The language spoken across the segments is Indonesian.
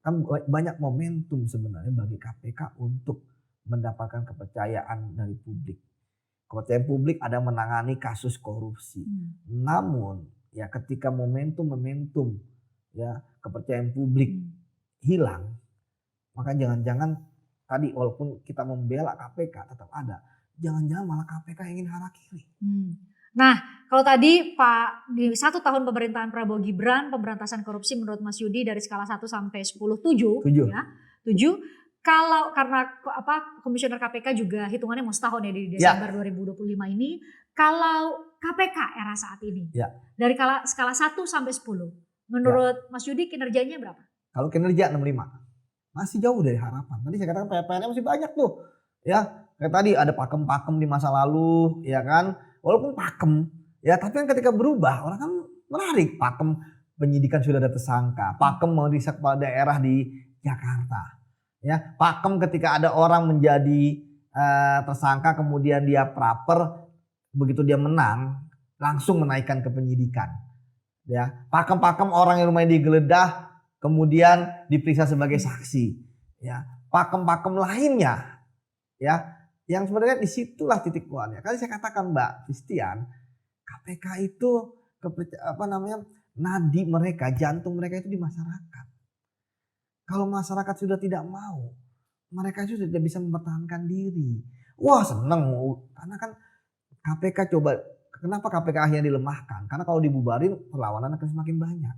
kan banyak momentum sebenarnya bagi KPK untuk mendapatkan kepercayaan dari publik. Kepercayaan publik ada menangani kasus korupsi. Mmm. Namun ya ketika momentum-momentum ya kepercayaan publik Mmm. hilang, maka jangan-jangan tadi walaupun kita membela KPK tetap ada, jangan-jangan malah KPK ingin hara kiri. Nah, kalau tadi Pak di 1 tahun pemerintahan Prabowo Gibran pemberantasan korupsi menurut Mas Yudi dari skala 1 sampai 10, 7 Tujuh. ya. 7. Kalau karena komisioner KPK juga hitungannya mau setahun ya di Desember 2025 ini. Kalau KPK era saat ini dari skala 1 sampai 10 menurut Mas Yudi kinerjanya berapa? Kalau kinerja 65. Masih jauh dari harapan. Tadi saya katakan PR-nya masih banyak tuh. Ya, kayak tadi ada pakem-pakem di masa lalu, ya kan? Walaupun pakem, ya tapi kan ketika berubah orang kan menarik. Pakem penyidikan sudah ada tersangka, pakem mau riset kepala daerah di Jakarta. Ya, pakem ketika ada orang menjadi tersangka kemudian dia praper, begitu dia menang langsung menaikkan ke penyidikan. Ya, pakem-pakem orang yang rumahnya digeledah kemudian diperiksa sebagai saksi. Ya, pakem-pakem lainnya ya yang sebenarnya disitulah titik kuatnya. Kan saya katakan Mbak Christian, KPK itu nadi mereka, jantung mereka itu di masyarakat. Kalau masyarakat sudah tidak mau, mereka itu tidak bisa mempertahankan diri. Wah seneng, karena kan KPK kenapa KPK akhirnya dilemahkan? Karena kalau dibubarin perlawanan akan semakin banyak.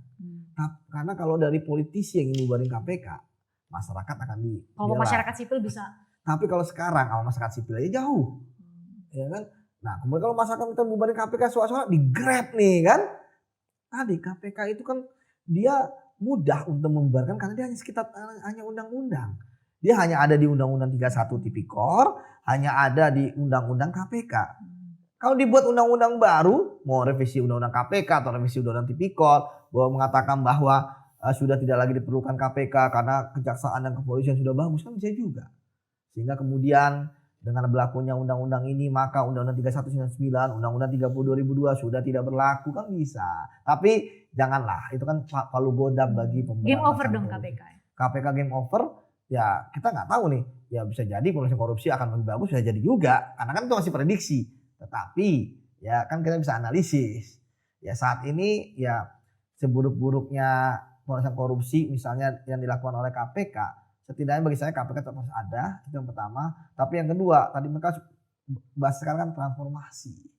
Karena kalau dari politisi yang ingin bubarin KPK, masyarakat akan dibela. Kalau masyarakat sipil bisa. Tapi kalau sekarang sama masyarakat sipil aja jauh. Ya kan? Nah, kemudian kalau masyarakat kita bubarin KPK suara-suara di-grab nih kan. Tadi KPK itu kan dia mudah untuk membubarkan karena dia hanya undang-undang. Dia hanya ada di Undang-Undang 31 Tipikor, hanya ada di Undang-Undang KPK. Kalau dibuat undang-undang baru, mau revisi Undang-Undang KPK atau revisi Undang-Undang Tipikor, bahwa mengatakan bahwa sudah tidak lagi diperlukan KPK karena kejaksaan dan kepolisian sudah bagus, kan bisa juga. Sehingga kemudian dengan berlakunya undang-undang ini maka Undang-Undang 3199, Undang-Undang 30 2002 sudah tidak berlaku, kan bisa. Tapi janganlah, itu kan palu godam bagi pemberantasan. Game over dong KPK. KPK game over, ya kita nggak tahu nih. Ya bisa jadi pemberantasan korupsi akan lebih bagus, bisa jadi juga. Karena kan itu masih prediksi. Tetapi ya kan kita bisa analisis. Ya saat ini ya seburuk-buruknya pemberantasan korupsi misalnya yang dilakukan oleh KPK, setidaknya bagi saya KPK tetap harus ada, itu yang pertama. Tapi yang kedua, tadi mereka bahas sekarang kan transformasi.